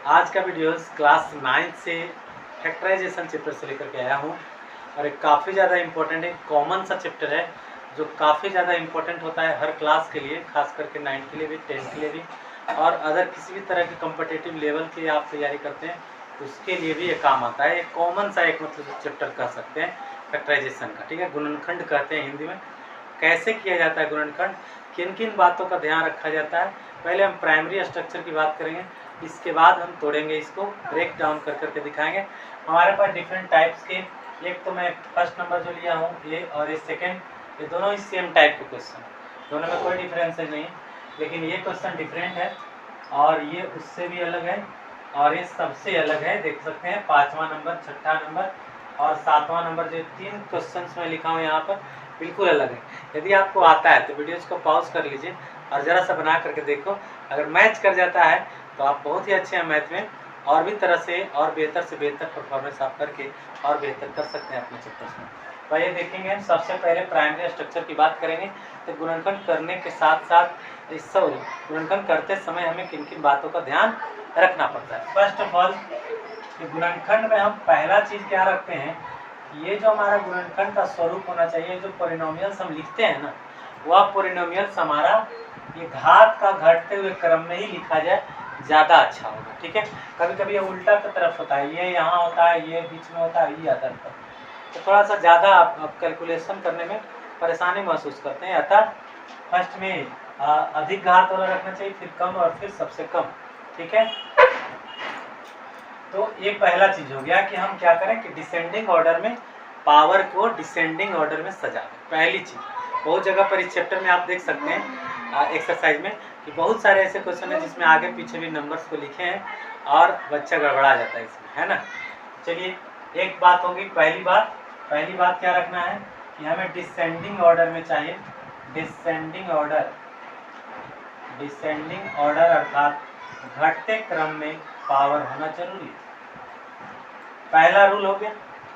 आज का videos class 9 से फैक्टराइजेशन चैप्टर से लेकर के आया हूँ और एक काफ़ी ज़्यादा इम्पोर्टेंट एक कॉमन सा चैप्टर है जो काफ़ी ज़्यादा इम्पोर्टेंट होता है हर क्लास के लिए, खास करके 9 के लिए भी, 10 के लिए भी और अदर किसी भी तरह की कॉम्पिटिटिव लेवल की आप तैयारी करते हैं उसके लिए भी ये काम आता है। एक कॉमन सा एक मतलब चैप्टर कह सकते हैं फैक्टराइजेशन का, ठीक है। गुणनखंड कहते हैं हिंदी में। कैसे किया जाता है गुणनखंड, किन किन बातों का ध्यान रखा जाता है, पहले हम प्राइमरी स्ट्रक्चर की बात करेंगे, इसके बाद हम तोड़ेंगे, इसको ब्रेक डाउन कर करके दिखाएंगे। हमारे पास डिफरेंट टाइप्स के, एक तो मैं फर्स्ट नंबर जो लिया हूँ ये और ये सेकेंड, ये दोनों ही सेम टाइप के क्वेश्चन, दोनों में कोई डिफरेंस नहीं, लेकिन ये क्वेश्चन डिफरेंट है और ये उससे भी अलग है और ये सबसे अलग है। देख सकते हैं 5वां नंबर, 6ठा नंबर और 7वां नंबर, जो 3 क्वेश्चन मैं लिखा हूँ यहाँ पर बिल्कुल अलग है। यदि आपको आता है तो वीडियोज़ को पॉज कर लीजिए और ज़रा सा बना करके देखो, अगर मैच कर जाता है तो आप बहुत ही अच्छे हैं मैथ में, और भी तरह से और बेहतर से बेहतर परफॉर्मेंस आप करके और बेहतर कर सकते हैं अपने चैप्टर्स में। तो ये देखेंगे हम सबसे पहले प्राइमरी स्ट्रक्चर की बात करेंगे। तो गुणनखंड करने के साथ साथ गुणनखंड करते समय हमें किन किन बातों का ध्यान रखना पड़ता है। फर्स्ट ऑफ ऑल गुणनखंड में हम पहला चीज़ क्या रखते हैं, ये जो हमारा गुणनखंड का स्वरूप होना चाहिए, जो पोलिनोमियल्स हम लिखते हैं ना, वह पोलिनोमियल्स हमारा ये घात का घटते हुए क्रम में ही लिखा जाए, ज़्यादा अच्छा होगा, ठीक है। कभी कभी ये उल्टा की तरफ होता है, ये यहाँ होता है, ये बीच में होता है, ये अदर पर, तो थोड़ा सा ज़्यादा आप कैलकुलेशन करने में परेशानी महसूस करते हैं। अतः फर्स्ट में अधिक घात वाला रखना चाहिए, फिर कम और फिर सबसे कम, ठीक है। तो ये पहला चीज हो गया कि हम क्या करें कि डिसेंडिंग ऑर्डर में पावर को डिसेंडिंग ऑर्डर में सजा दें। पहली चीज, बहुत जगह पर इस चैप्टर में आप देख सकते हैं एक्सरसाइज में कि बहुत सारे ऐसे क्वेश्चन हैं जिसमें आगे पीछे भी नंबर्स को लिखे हैं और बच्चा गड़बड़ा जाता है इसमें, है ना। चलिए एक बात होगी, पहली बात क्या रखना है कि हमें डिसेंडिंग ऑर्डर में चाहिए, डिसेंडिंग ऑर्डर अर्थात घटते क्रम में पावर होना जरूरी है। पहला रूल हो गया,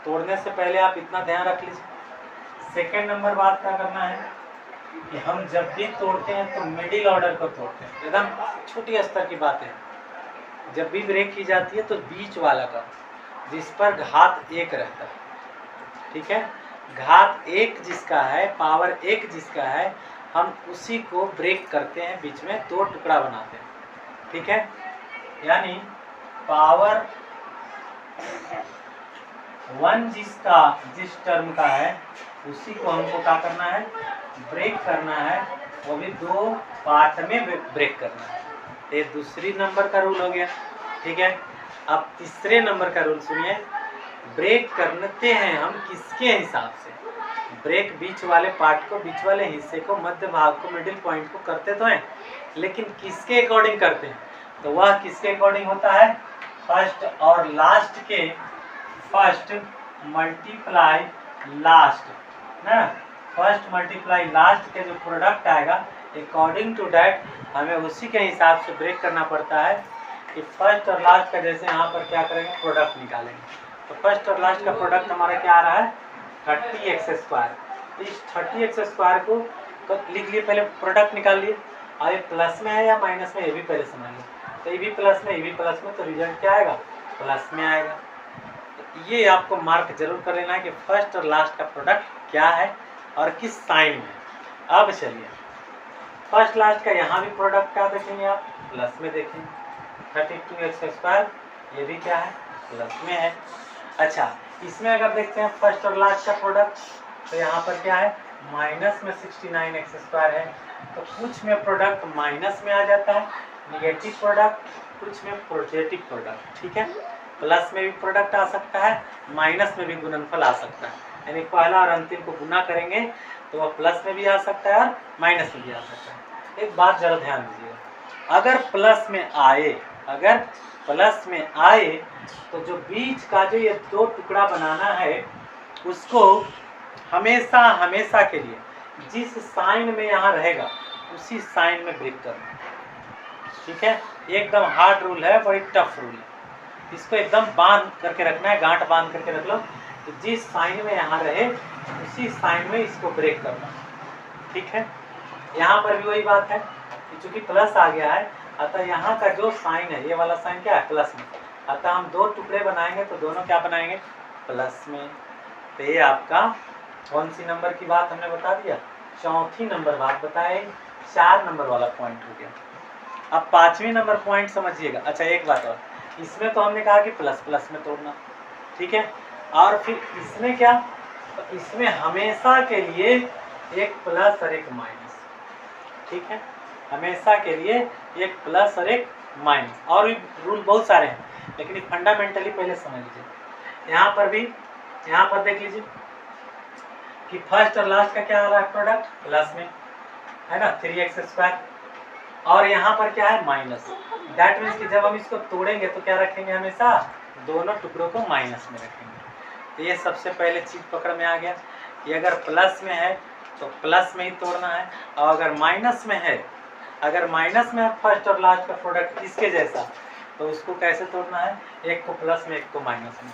तोड़ने से पहले आप इतना ध्यान रख लीजिए। सेकेंड नंबर बात क्या करना है कि हम जब भी तोड़ते हैं तो मिडिल ऑर्डर को तोड़ते हैं, एकदम छोटी स्तर की बात है। जब भी ब्रेक की जाती है तो बीच वाला का, जिस पर घात 1 रहता है, ठीक है, घात 1 जिसका है, पावर 1 जिसका है, हम उसी को ब्रेक करते हैं, बीच में 2 टुकड़ा बनाते हैं, ठीक है। यानी पावर 1 जिस टर्म का है उसी को हमको क्या करना है, ब्रेक करना है, वो भी 2 पार्ट में ब्रेक करना है। ये दूसरी नंबर का रूल हो गया, ठीक है। अब तीसरे नंबर का रूल सुनिए, ब्रेक करते हैं हम किसके हिसाब से, ब्रेक बीच वाले पार्ट को, बीच वाले हिस्से को, मध्य भाग को, मिडिल पॉइंट को करते तो हैं, लेकिन किसके अकॉर्डिंग करते हैं, तो वह किसके अकॉर्डिंग होता है, फर्स्ट और लास्ट के, फर्स्ट मल्टीप्लाई लास्ट ना, फर्स्ट मल्टीप्लाई लास्ट के जो प्रोडक्ट आएगा, अकॉर्डिंग टू डैट हमें उसी के हिसाब से ब्रेक करना पड़ता है कि फर्स्ट और लास्ट का, जैसे यहाँ पर क्या करेंगे, प्रोडक्ट निकालेंगे। तो फर्स्ट और लास्ट का प्रोडक्ट हमारा क्या आ रहा है, 30x²। इस 30x² को लिख लिए, पहले प्रोडक्ट निकाल लिए, और ये प्लस में है या माइनस में ये भी पहले समझ लो। तो ये भी प्लस में, ये भी प्लस में, तो रिजल्ट क्या आएगा, प्लस में आएगा। तो ये आपको मार्क जरूर कर लेना है कि फर्स्ट और लास्ट का प्रोडक्ट क्या है और किस साइन में। अब चलिए फर्स्ट लास्ट का यहाँ भी प्रोडक्ट क्या देखेंगे आप, प्लस में देखेंगे, 32x², ये भी क्या है, प्लस में है। अच्छा, इसमें अगर देखते हैं फर्स्ट और लास्ट का प्रोडक्ट, तो यहाँ पर क्या है, माइनस में 69x² है, तो कुछ में प्रोडक्ट माइनस में आ जाता है, निगेटिव प्रोडक्ट, कुछ में पॉजिटिव प्रोडक्ट, ठीक है। प्लस में भी प्रोडक्ट आ सकता है, माइनस में भी गुणनफल आ सकता है, यानी पहला और अंतिम को गुना करेंगे तो वह प्लस में भी आ सकता है और माइनस में भी आ सकता है। एक बात जरा ध्यान दीजिएगा, अगर प्लस में आए तो जो बीच का जो ये 2 टुकड़ा बनाना है उसको हमेशा के लिए जिस साइन में यहाँ रहेगा उसी साइन में ब्रेक करना, ठीक है। एकदम हार्ड रूल है, बड़ी टफ रूल है, इसको एकदम बांध करके रखना है, गांठ बांध करके रख लो, तो जिस साइन में यहाँ रहे उसी साइन में इसको ब्रेक करना, ठीक है। यहाँ पर भी वही बात है कि चूंकि प्लस आ गया है अतः यहाँ का जो साइन है, ये वाला साइन क्या है, प्लस में, अतः हम दो टुकड़े बनाएंगे तो दोनों क्या बनाएंगे, प्लस में। तो ये आपका कौन सी नंबर की बात हमने बता दिया, चौथी नंबर बात बताए, 4 नंबर वाला पॉइंट हो गया। अब 5वीं नंबर पॉइंट समझिएगा। अच्छा एक बात और, इसमें तो हमने कहा कि प्लस प्लस में तोड़ना, ठीक है, और फिर इसमें क्या, तो इसमें हमेशा के लिए एक प्लस और एक माइनस, ठीक है, हमेशा के लिए एक प्लस और एक माइनस। और भी रूल बहुत सारे हैं, लेकिन फंडामेंटली पहले समझ लीजिए। यहाँ पर भी, यहाँ पर देख लीजिए कि फर्स्ट और लास्ट का क्या आ रहा है, प्रोडक्ट प्लस में है ना, 3x², और यहाँ पर क्या है, माइनस। दैट मीन्स कि जब हम इसको तोड़ेंगे तो क्या रखेंगे, हमेशा दोनों टुकड़ों को माइनस में रखेंगे। तो ये सबसे पहले चीज पकड़ में आ गया कि अगर प्लस में है तो प्लस में ही तोड़ना है, और अगर माइनस में है, अगर माइनस में है फर्स्ट और लास्ट का प्रोडक्ट इसके जैसा, तो उसको कैसे तोड़ना है, एक को प्लस में एक को माइनस में,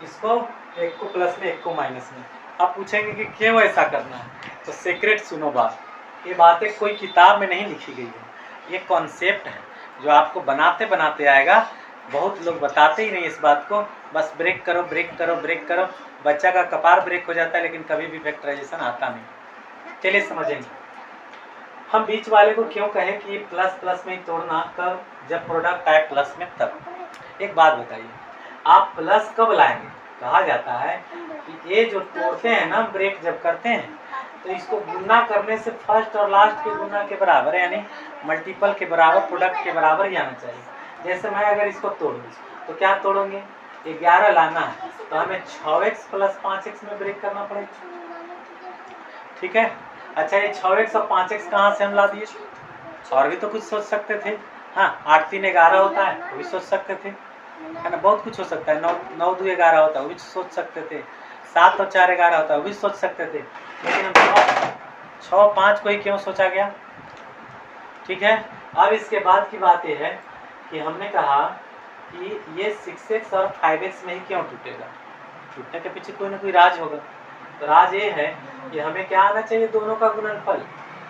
इसको एक को प्लस में एक को माइनस में। अब पूछेंगे कि क्यों ऐसा करना है, तो सीक्रेट सुनो बात, ये बातें कोई किताब में नहीं लिखी गई है, ये कॉन्सेप्ट है जो आपको बनाते बनाते आएगा। बहुत लोग बताते ही नहीं इस बात को, बस ब्रेक करो ब्रेक करो ब्रेक करो, बच्चा का कपार ब्रेक हो जाता है, लेकिन कभी भी फैक्टराइजेशन आता नहीं। चलिए समझेंगे हम बीच वाले को क्यों कहें कि प्लस प्लस में ही तोड़ना, कब, जब प्रोडक्ट आए प्लस में तब। एक बात बताइए, आप प्लस कब लाएंगे, कहा जाता है कि ये जो तोड़ते हैं ना, ब्रेक जब करते हैं, तो इसको गुना करने से फर्स्ट और लास्ट के गुना के बराबर, यानी मल्टीपल के बराबर, प्रोडक्ट के बराबर ही आना चाहिए। जैसे मैं अगर इसको तोड़ दूँ तो क्या तोड़ोगे, 11 लाना है तो हमें 6x + 5x में ब्रेक करना पड़ेगा, ठीक है। अच्छा ये 6x और 5x कहाँ से हम ला दिए, और भी तो कुछ सोच सकते थे। हाँ 8 3 11 होता है वो भी सोच सकते थे, है ना, बहुत कुछ हो सकता है। 9 2 11 होता है वो भी सोच सकते थे, 7 और 4 11 होता है वो भी सोच सकते थे, लेकिन हम 6 5 को ही क्यों सोचा गया, ठीक है। अब इसके बाद की बात यह है कि हमने कहा कि ये 6x और 5x में ही क्यों टूटेगा, टूटने के पीछे कोई ना कोई राज होगा। तो राज ये है कि हमें क्या आना चाहिए, दोनों का गुणनफल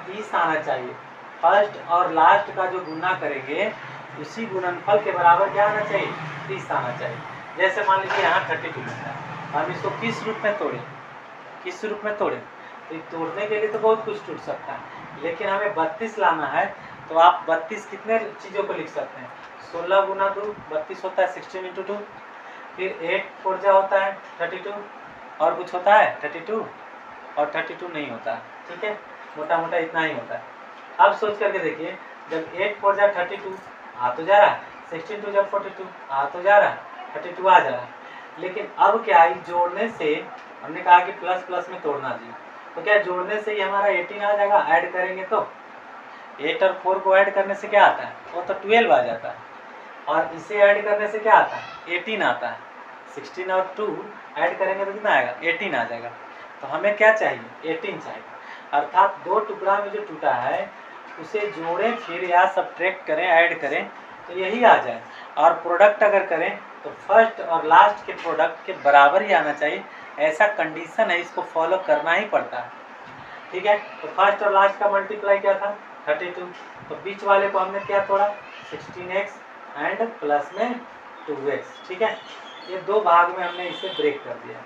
30 आना चाहिए। फर्स्ट और लास्ट का जो गुना करेंगे उसी गुणनफल के बराबर क्या आना चाहिए, 30 आना चाहिए। जैसे मान लीजिए यहाँ 32 मिलता है, हम इसको किस रूप में तोड़ें, किस रूप में तोड़ें, तो तोड़ने के लिए तो बहुत कुछ टूट सकता है, लेकिन हमें 32 लाना है। तो आप 32 कितने चीज़ों को लिख सकते हैं, 16 गुना 2 32 होता है, 16 × 2, फिर 8 4 जा होता है 32, और कुछ होता है 32, और 32 नहीं होता है, ठीक है, मोटा मोटा इतना ही होता है। अब सोच करके देखिए, जब 8 4 जा 32 आ तो जा रहा है, 16 2 जब 42 आ तो जा रहा है, 32 आ जा रहा है, लेकिन अब क्या है, जोड़ने से हमने कहा कि प्लस प्लस में तोड़ना चाहिए, तो क्या जोड़ने से ही हमारा 18 आ जाएगा, ऐड करेंगे तो 8 और 4 को ऐड करने से क्या आता है, वो तो 12 आ जाता है, और इसे ऐड करने से क्या आता है, 18 आता है। 16 और 2 ऐड करेंगे तो कितना आएगा, 18 आ जाएगा। तो हमें क्या चाहिए, 18 चाहिए, अर्थात दो टुकड़ा में जो टूटा है उसे जोड़ें फिर या सब्ट्रैक्ट करें, ऐड करें तो यही आ जाए, और प्रोडक्ट अगर करें तो फर्स्ट और लास्ट के प्रोडक्ट के बराबर ही आना चाहिए, ऐसा कंडीशन है, इसको फॉलो करना ही पड़ता है, ठीक है। तो फर्स्ट और लास्ट का मल्टीप्लाई क्या था, 32, तो बीच वाले को हमने क्या तोड़ा, 16x एंड प्लस में 2x, ठीक है। ये दो भाग में हमने इसे ब्रेक कर दिया,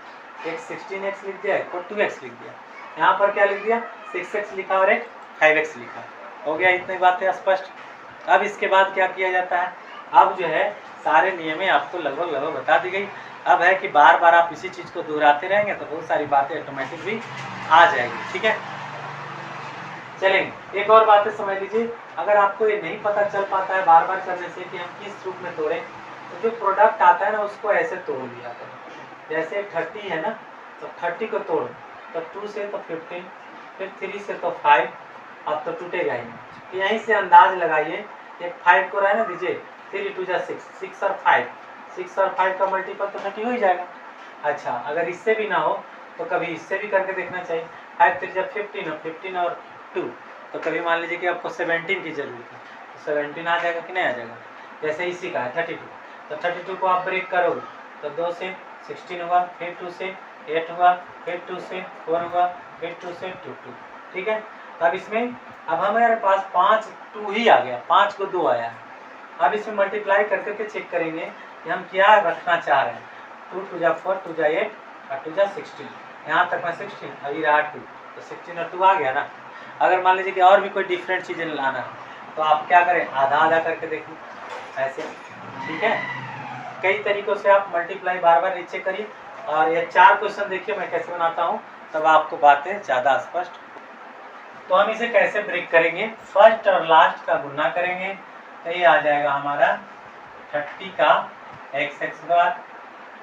एक 16x लिख दिया, एक को 2x लिख दिया। यहाँ पर क्या लिख दिया, 6x लिखा और एक 5x लिखा, हो गया, इतनी बातें स्पष्ट। अब इसके बाद क्या किया जाता है, अब जो है सारे नियमें आपको लगभग लगभग बता दी गई। अब है कि बार बार आप इसी चीज़ को दोहराते रहेंगे तो बहुत सारी बातें ऑटोमेटिक भी आ जाएगी, ठीक है। चलेंगे एक और बातें समझ लीजिए, अगर आपको ये नहीं पता चल पाता है बार बार करने से कि हम किस रूप में तोड़ें, तो जो प्रोडक्ट आता है ना उसको ऐसे तोड़ लिया करें। जैसे 30 है ना, तो 30 को तोड़, तो 2 से तो 15, फिर 3 से तो 5, अब तो टूटेगा ही नहीं। यहीं से अंदाज लगाइए, एक 5 को रहने दीजिए, 3 × 2 = 6, 6 और 5, 6 और 5 का मल्टीपल तो 30 हो ही जाएगा। अच्छा अगर इससे भी ना हो तो कभी इससे भी करके देखना चाहिए, 5 3 = 15 और 15 और 2, तो कभी मान लीजिए कि आपको 17 की जरूरत है, तो 17 आ जाएगा कि नहीं आ जाएगा। जैसे इसी का है 32, तो 32 को आप ब्रेक करोगे तो 2 से 16 हुआ, फिर 2 से 8 हुआ, फिर 2 से 4 हुआ, फिर 2 से 2, ठीक है। तब इसमें अब हमारे पास 5 2 ही आ गया, 5 को 2 आया, अब इसमें मल्टीप्लाई कर करके चेक करेंगे कि हम क्या रखना चाह रहे हैं। 2 2 जा 4, 2 जा 8 और 2 जा 16, यहाँ तक में 16, अभी रहा 2, तो 16 और 2 आ गया ना। अगर मान लीजिए कि और भी कोई डिफरेंट चीज़ें लाना है तो आप क्या करें, आधा आधा करके देखिए ऐसे, ठीक है। कई तरीक़ों से आप मल्टीप्लाई बार बार रीचेक करिए। और ये 4 क्वेश्चन देखिए मैं कैसे बनाता हूँ, तब आपको बातें ज़्यादा स्पष्ट। तो हम इसे कैसे ब्रेक करेंगे, फर्स्ट और लास्ट का गुना करेंगे तो ये आ जाएगा हमारा 30 का x²।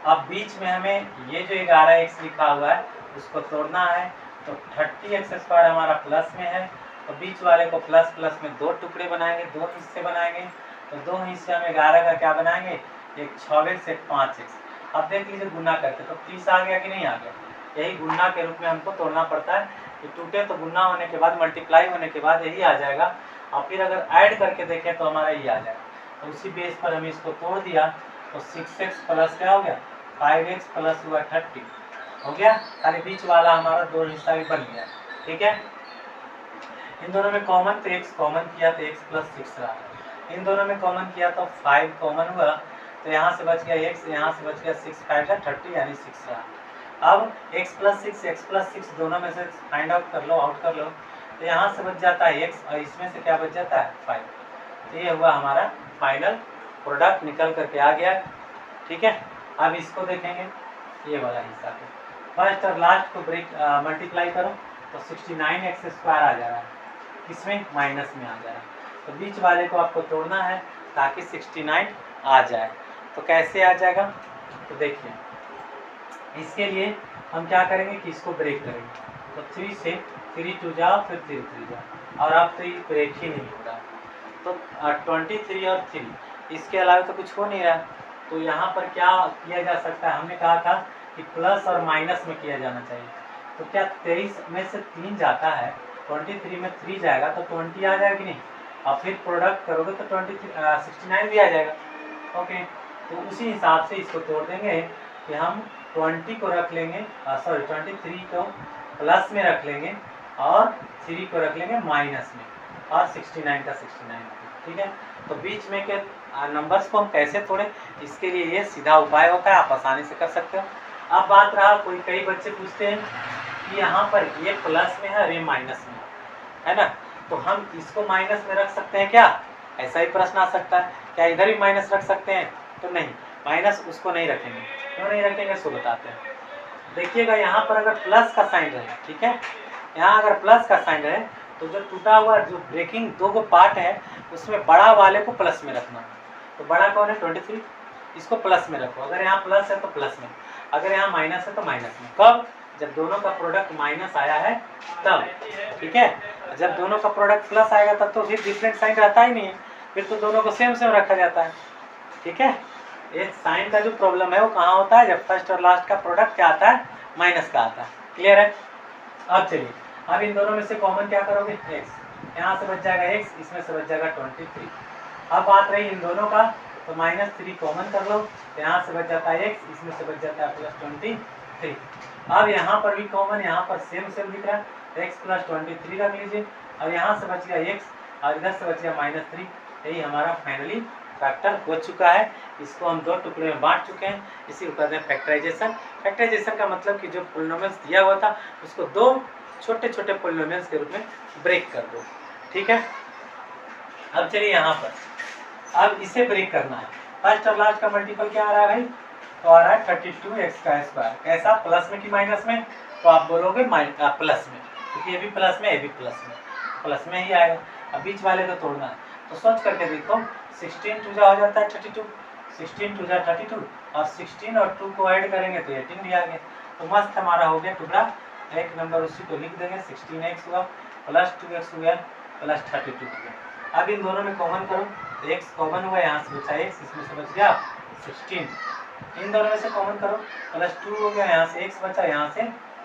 अब बीच में हमें ये जो 11x लिखा हुआ है उसको तोड़ना है, तो 30x² हमारा प्लस में है, तो बीच वाले को प्लस प्लस में 2 टुकड़े बनाएंगे, 2 हिस्से बनाएंगे। तो 2 हिस्से हम 11 का क्या बनाएंगे, एक 6x एक 5x। अब देख लीजिए गुना करके तो 30 आ गया कि नहीं आ गया, यही गुना के रूप में हमको तोड़ना पड़ता है। ये टूटे तो गुना होने के बाद मल्टीप्लाई होने के बाद यही आ जाएगा, और फिर अगर ऐड करके देखें तो हमारा ये आ जाएगा। तो उसी बेस पर हमें इसको तोड़ दिया, तो 6x प्लस क्या हो गया, 5x प्लस हुआ 30 हो गया। खाली बीच वाला हमारा 2 हिस्सा भी बन गया, ठीक है। इन दोनों में कॉमन, तो x कॉमन किया तो x प्लस 6 रहा। इन दोनों में कॉमन किया तो 5 कॉमन हुआ, तो यहाँ से बच गया x, यहाँ से बच गया 6, 5 का 30 यानी 6 रहा। अब x प्लस 6 दोनों में से फाइंड आउट कर लो, आउट कर लो, तो यहाँ से बच जाता है x और इसमें से क्या बच जाता है 5। तो ये हुआ हमारा फाइनल प्रोडक्ट, निकल करके आ गया, ठीक है। अब इसको देखेंगे, ये वाला हिस्सा को फर्स्ट और लास्ट को ब्रेक मल्टीप्लाई करो तो 69x² आ जा रहा है, किसमें, माइनस में आ जा रहा है। तो बीच वाले को आपको तोड़ना है ताकि 69 आ जाए। तो कैसे आ जाएगा, तो देखिए इसके लिए हम क्या करेंगे कि इसको ब्रेक करेंगे। तो 3 से 3 2 जाओ, फिर 3 3 जाओ, और अब तो ये ब्रेक ही नहीं हो रहा। तो 23 और 3, इसके अलावा तो कुछ हो नहीं रहा। तो यहाँ पर क्या किया जा सकता है, हमने कहा था कि प्लस और माइनस में किया जाना चाहिए। तो क्या 23 में से 3 जाता है, 23 में 3 जाएगा तो 20 आ जाएगा कि नहीं, और फिर प्रोडक्ट करोगे तो 69 भी आ जाएगा। ओके, तो उसी हिसाब से इसको तोड़ देंगे कि हम 20 को रख लेंगे, 23 को प्लस में रख लेंगे और 3 को रख लेंगे माइनस में, और 69 का 69, ठीक है। तो बीच में के नंबर्स को हम कैसे तोड़ें, इसके लिए ये सीधा उपाय होता है, आप आसानी से कर सकते हो। अब बात रहा, कई बच्चे पूछते हैं कि यहाँ पर ये प्लस में है और ये माइनस में है ना, तो हम इसको माइनस में रख सकते हैं क्या, ऐसा ही प्रश्न आ सकता है। क्या इधर भी माइनस रख सकते हैं, तो नहीं, माइनस उसको नहीं रखेंगे। क्यों नहीं रखेंगे, सो बताते हैं। देखिएगा यहाँ पर अगर प्लस का साइन रहे, ठीक है, यहाँ अगर प्लस का साइन रहे तो जो टूटा हुआ जो ब्रेकिंग 2 पार्ट है उसमें बड़ा वाले को प्लस में रखना। तो बड़ा कौन है, 23, इसको प्लस में रखो। अगर यहाँ प्लस है तो प्लस में, अगर यहाँ माइनस है तो माइनस में। कब, जब दोनों का प्रोडक्ट माइनस आया है तब, ठीक है। जब दोनों का प्रोडक्ट प्लस आएगा तब तो फिर डिफरेंट साइन रहता ही नहीं है, फिर तो दोनों को सेम सेम रखा जाता है, ठीक है। ये साइन का जो प्रॉब्लम है वो कहाँ होता है, जब फर्स्ट और लास्ट का प्रोडक्ट क्या आता है, माइनस का आता है। क्लियर है। अब चलिए, अब इन दोनों में से कॉमन क्या करोगे, x, यहाँ से बच जाएगा x, इसमें से बच जाएगा 23। अब बात रही इन दोनों का, तो -3 कॉमन कर लो, यहाँ से बच जाता है x, इसमें से बच जाता है +23। अब यहाँ पर भी कॉमन, यहाँ पर सेम दिख रहा है, x + 23 रख लीजिए, और यहाँ से बच गया x और इधर से बच गया -3। यही हमारा फाइनली फैक्टर हो चुका है। इसको हम 2 टुकड़े में बांट चुके हैं, इसी को कहते हैं फैक्टराइजेशन। फैक्टराइजेशन का मतलब कि जो पॉलिनोमियल्स दिया हुआ था उसको 2 छोटे छोटे पॉलिनोमियल्स के रूप में ब्रेक कर दो, ठीक है। अब चलिए यहाँ पर, अब इसे ब्रेक करना है। फर्स्ट और लास्ट का मल्टीपल क्या आ रहा है भाई, तो आ रहा है 32x²। कैसा, प्लस में कि माइनस में, तो आप बोलोगे प्लस में, क्योंकि ये भी प्लस में, ये भी प्लस में ही आएगा। अब बीच वाले को तोड़ना है, तो सोच करके देखो, 16 2 जा हो जाता है 32, 16 2 जा 32, और 16 और 2 को ऐड करेंगे तो 18 भी आ गया। तो मस्त हमारा हो गया टुकड़ा, एक नंबर उसी को लिख देंगे, 16x हुआ प्लस 2x हुआ प्लस 32 हुआ। अब इन दोनों में कॉमन करो, तो x कॉमन हुआ, यहाँ से बचा x, इसमें से बच गया 16। इन दोनों में से कॉमन करो, +2 हो गया, यहाँ से x बचा, यहाँ से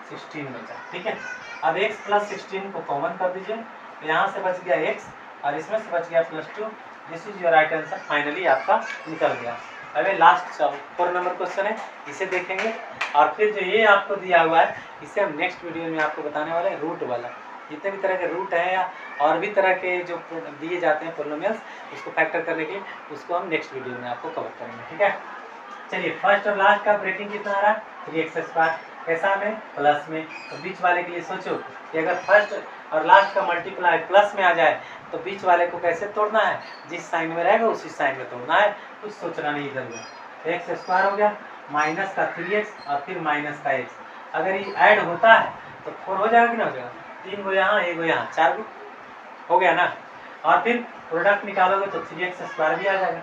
16 बचा, ठीक है। अब x + 16 को कॉमन कर दीजिए, तो यहाँ से बच गया x और इसमें से बच गया +2। This is your right answer, finally आपका निकल गया। अबे लास्ट 4 नंबर क्वेश्चन है, इसे देखेंगे, और फिर जो ये आपको दिया हुआ है इसे हम नेक्स्ट वीडियो में आपको बताने वाले हैं, रूट वाला। जितने भी तरह के रूट हैं या और भी तरह के जो दिए जाते हैं पोलिनोमियल्स, उसको फैक्टर करने के लिए उसको हम नेक्स्ट वीडियो में आपको कवर करेंगे, ठीक है। चलिए फर्स्ट और लास्ट का ब्रेकिंग कितना आ रहा है, 3x², कैसा में, प्लस में। तो बीच वाले के लिए सोचो कि अगर फर्स्ट और लास्ट का मल्टीप्लाई प्लस में आ जाए तो बीच वाले को कैसे तोड़ना है, जिस साइन में रहेगा उसी साइन में तोड़ना है, कुछ सोचना नहीं इधर उधर। x² हो गया, माइनस का 3x और फिर माइनस का x, अगर ये ऐड होता है तो 4 हो जाएगा कि ना हो जाएगा, 3 गो यहाँ 1 गो यहाँ, 4 गो हो गया ना। और फिर प्रोडक्ट निकालोगे तो 3x² भी आ जाएगा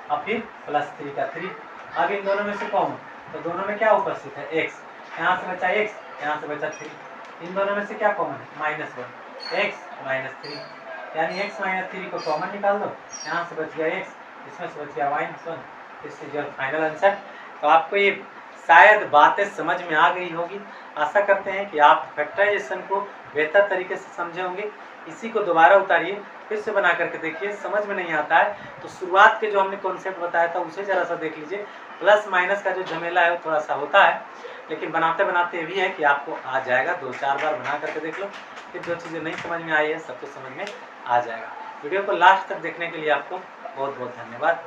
और फिर प्लस 3 का 3। अब इन दोनों में से कॉमन, तो दोनों में क्या उपस्थित है, x, यहाँ से बचा x, यहाँ से बचा 3, इन दोनों में से क्या कॉमन है, -1, x -3, यानी x -3 को कॉमन निकाल दो, यहाँ से बच गया x, इसमें से बच गया -1, this is your final answer. तो आपको ये शायद बातें समझ में आ गई होगी, आशा करते हैं कि आप फैक्टराइजेशन को बेहतर तरीके से समझे होंगे। इसी को दोबारा उतारिए, फिर से बना करके देखिए, समझ में नहीं आता है तो शुरुआत के जो हमने कॉन्सेप्ट बताया था उसे ज़रा सा देख लीजिए। प्लस माइनस का जो झमेला है वो थोड़ा सा होता है, लेकिन बनाते बनाते ये भी है कि आपको आ जाएगा, 2-4 बार बना करके देख लो, फिर जो चीज़ें नहीं समझ में आई है सब कुछ समझ में आ जाएगा। वीडियो को लास्ट तक देखने के लिए आपको बहुत बहुत धन्यवाद।